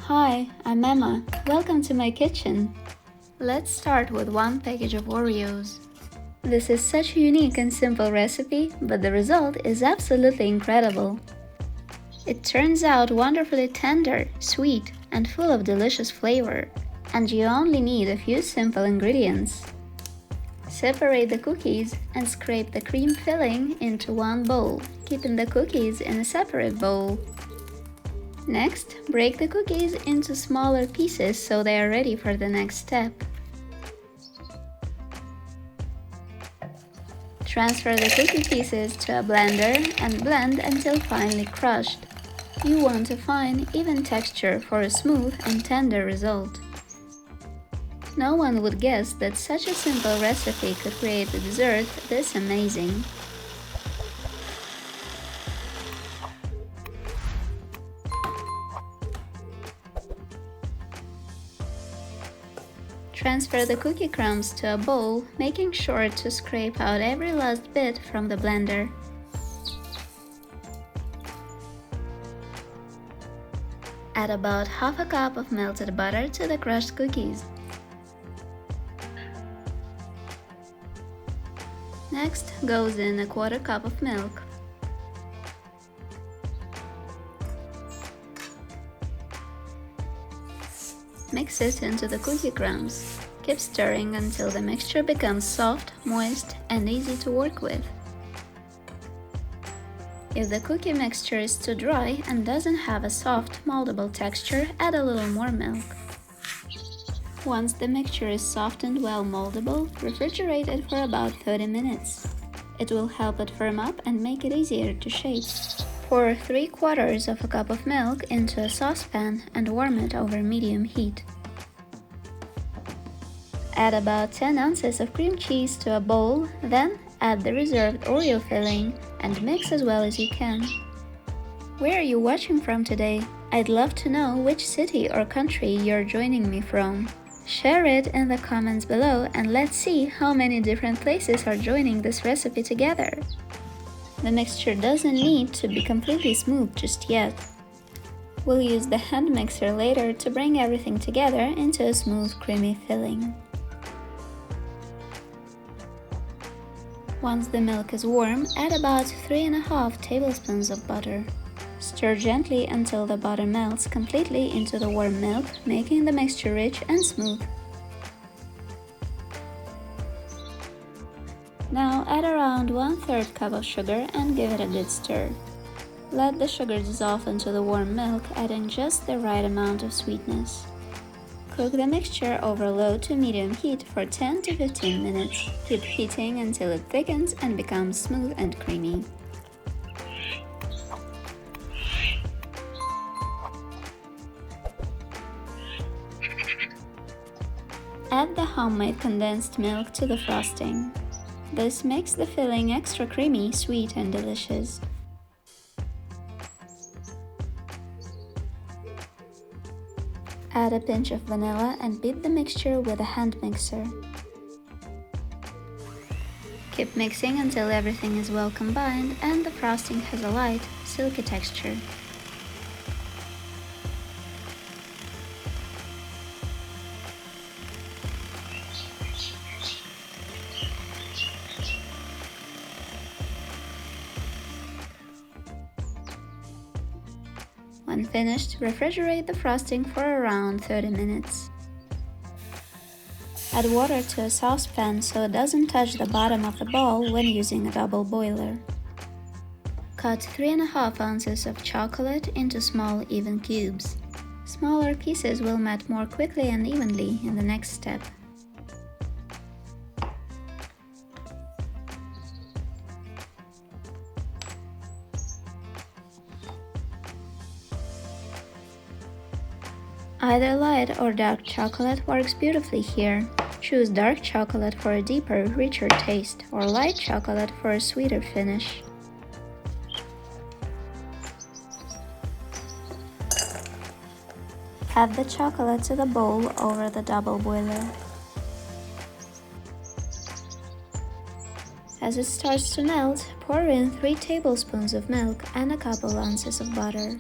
Hi, I'm Emma. Welcome to my kitchen. Let's start with one package of Oreos. This is such a unique and simple recipe, but the result is absolutely incredible. It turns out wonderfully tender, sweet, and full of delicious flavor. And you only need a few simple ingredients. Separate the cookies and scrape the cream filling into one bowl, keeping the cookies in a separate bowl. Next, break the cookies into smaller pieces so they are ready for the next step. Transfer the cookie pieces to a blender and blend until finely crushed. You want a fine, even texture for a smooth and tender result. No one would guess that such a simple recipe could create a dessert this amazing. Transfer the cookie crumbs to a bowl, making sure to scrape out every last bit from the blender. Add about half a cup of melted butter to the crushed cookies. Next goes in a quarter cup of milk. Mix it into the cookie crumbs. Keep stirring until the mixture becomes soft, moist, and easy to work with. If the cookie mixture is too dry and doesn't have a soft, moldable texture, add a little more milk. Once the mixture is soft and well moldable, refrigerate it for about 30 minutes. It will help it firm up and make it easier to shape. Pour 3/4 of a cup of milk into a saucepan and warm it over medium heat. Add about 10 ounces of cream cheese to a bowl, then add the reserved Oreo filling and mix as well as you can. Where are you watching from today? I'd love to know which city or country you're joining me from. Share it in the comments below and let's see how many different places are joining this recipe together. The mixture doesn't need to be completely smooth just yet. We'll use the hand mixer later to bring everything together into a smooth, creamy filling. Once the milk is warm, add about 3½ tablespoons of butter. Stir gently until the butter melts completely into the warm milk, making the mixture rich and smooth. Now add around 1/3 cup of sugar and give it a good stir. Let the sugar dissolve into the warm milk, adding just the right amount of sweetness. Cook the mixture over low to medium heat for 10 to 15 minutes. Keep heating until it thickens and becomes smooth and creamy. Add the homemade condensed milk to the frosting. This makes the filling extra creamy, sweet, and delicious. Add a pinch of vanilla and beat the mixture with a hand mixer. Keep mixing until everything is well combined and the frosting has a light, silky texture. When finished, refrigerate the frosting for around 30 minutes. Add water to a saucepan so it doesn't touch the bottom of the bowl when using a double boiler. Cut 3½ ounces of chocolate into small, even cubes. Smaller pieces will melt more quickly and evenly in the next step. Either light or dark chocolate works beautifully here. Choose dark chocolate for a deeper, richer taste, or light chocolate for a sweeter finish. Add the chocolate to the bowl over the double boiler. As it starts to melt, pour in 3 tablespoons of milk and a couple ounces of butter.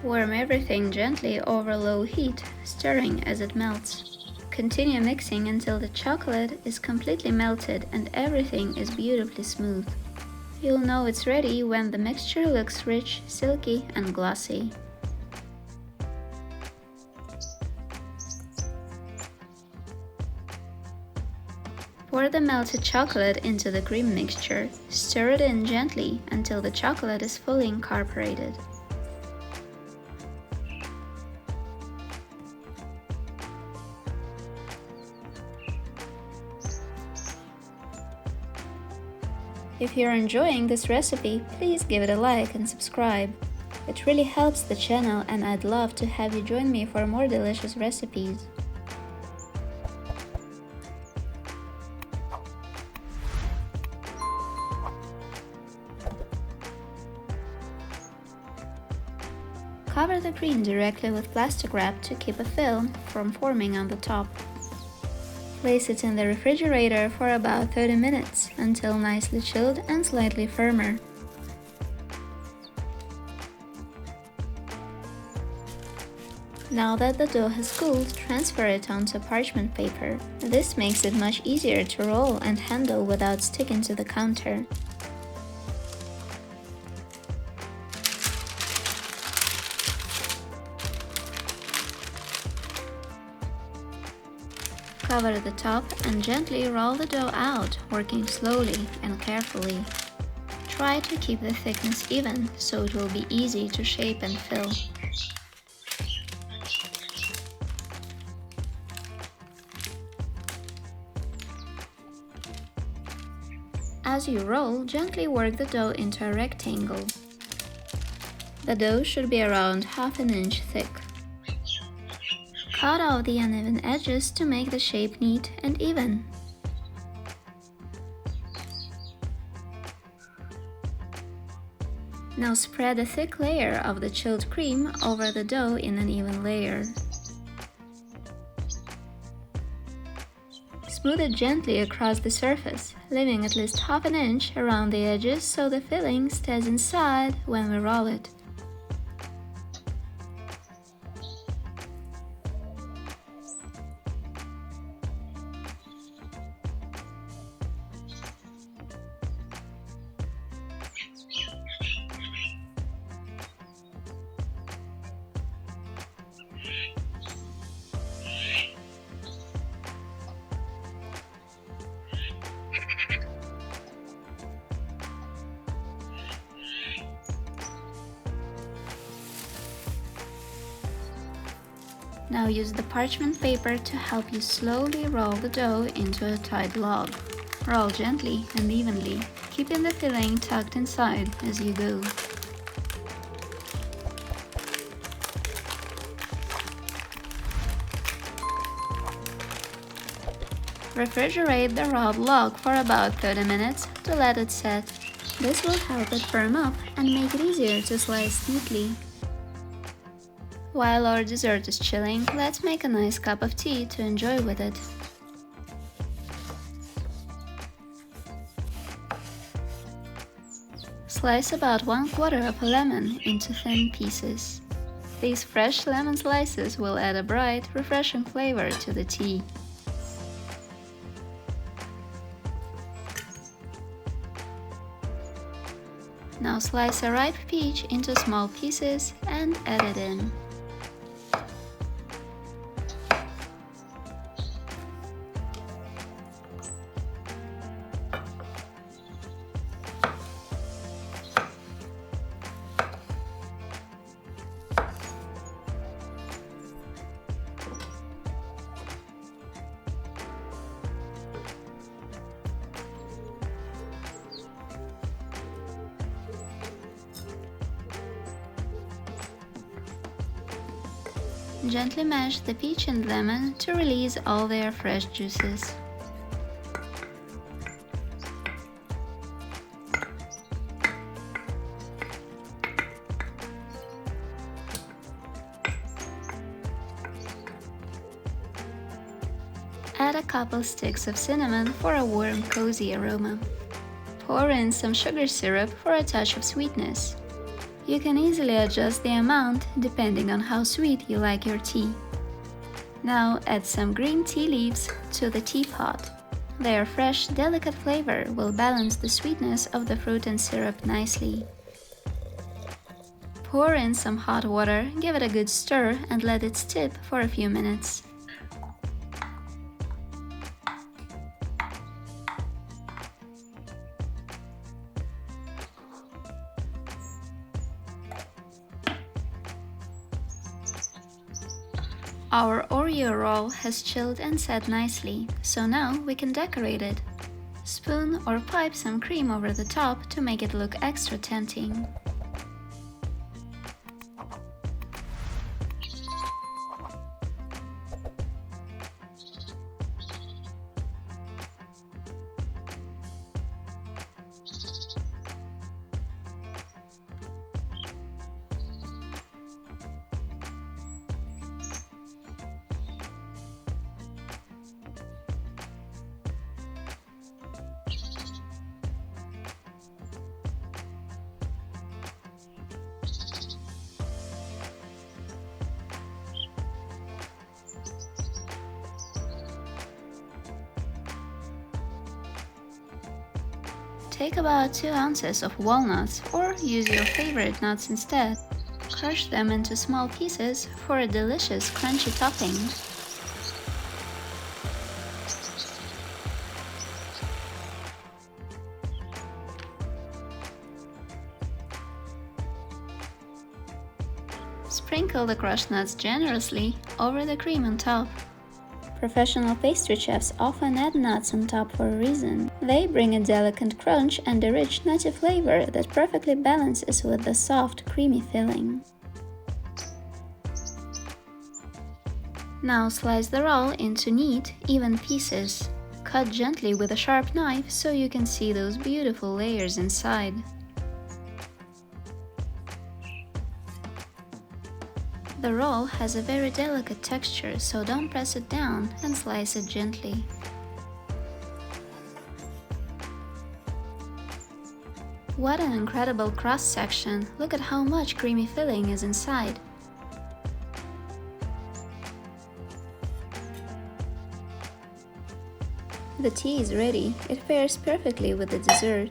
Warm everything gently over low heat, stirring as it melts. Continue mixing until the chocolate is completely melted and everything is beautifully smooth. You'll know it's ready when the mixture looks rich, silky, and glossy. Pour the melted chocolate into the cream mixture. Stir it in gently until the chocolate is fully incorporated. If you're enjoying this recipe, please give it a like and subscribe. It really helps the channel and I'd love to have you join me for more delicious recipes. Cover the cream directly with plastic wrap to keep a film from forming on the top. Place it in the refrigerator for about 30 minutes until nicely chilled and slightly firmer. Now that the dough has cooled, transfer it onto parchment paper. This makes it much easier to roll and handle without sticking to the counter. Cover the top and gently roll the dough out, working slowly and carefully. Try to keep the thickness even, so it will be easy to shape and fill. As you roll, gently work the dough into a rectangle. The dough should be around half an inch thick. Cut off the uneven edges to make the shape neat and even. Now spread a thick layer of the chilled cream over the dough in an even layer. Smooth it gently across the surface, leaving at least half an inch around the edges so the filling stays inside when we roll it. Now use the parchment paper to help you slowly roll the dough into a tight log. Roll gently and evenly, keeping the filling tucked inside as you go. Refrigerate the rolled log for about 30 minutes to let it set. This will help it firm up and make it easier to slice neatly. While our dessert is chilling, let's make a nice cup of tea to enjoy with it. Slice about 1/4 of a lemon into thin pieces. These fresh lemon slices will add a bright, refreshing flavor to the tea. Now slice a ripe peach into small pieces and add it in. Gently mash the peach and lemon to release all their fresh juices. Add a couple sticks of cinnamon for a warm, cozy aroma. Pour in some sugar syrup for a touch of sweetness. You can easily adjust the amount depending on how sweet you like your tea. Now add some green tea leaves to the teapot. Their fresh, delicate flavor will balance the sweetness of the fruit and syrup nicely. Pour in some hot water, give it a good stir and let it steep for a few minutes. Our Oreo roll has chilled and set nicely, so now we can decorate it. Spoon or pipe some cream over the top to make it look extra tempting. Take about 2 ounces of walnuts or use your favorite nuts instead. Crush them into small pieces for a delicious crunchy topping. Sprinkle the crushed nuts generously over the cream on top. Professional pastry chefs often add nuts on top for a reason. They bring a delicate crunch and a rich nutty flavor that perfectly balances with the soft, creamy filling. Now slice the roll into neat, even pieces. Cut gently with a sharp knife so you can see those beautiful layers inside. The roll has a very delicate texture, so don't press it down and slice it gently. What an incredible cross-section! Look at how much creamy filling is inside. The tea is ready. It pairs perfectly with the dessert.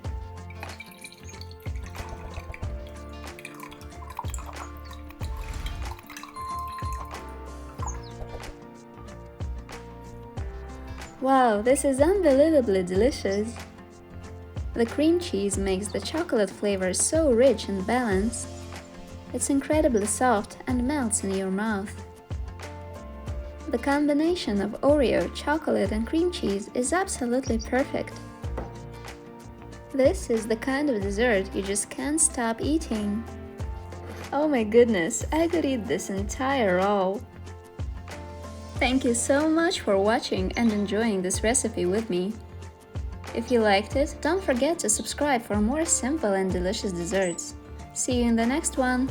Wow, this is unbelievably delicious! The cream cheese makes the chocolate flavor so rich and balanced. It's incredibly soft and melts in your mouth. The combination of Oreo, chocolate and cream cheese is absolutely perfect. This is the kind of dessert you just can't stop eating. Oh my goodness, I could eat this entire roll! Thank you so much for watching and enjoying this recipe with me. If you liked it, don't forget to subscribe for more simple and delicious desserts. See you in the next one!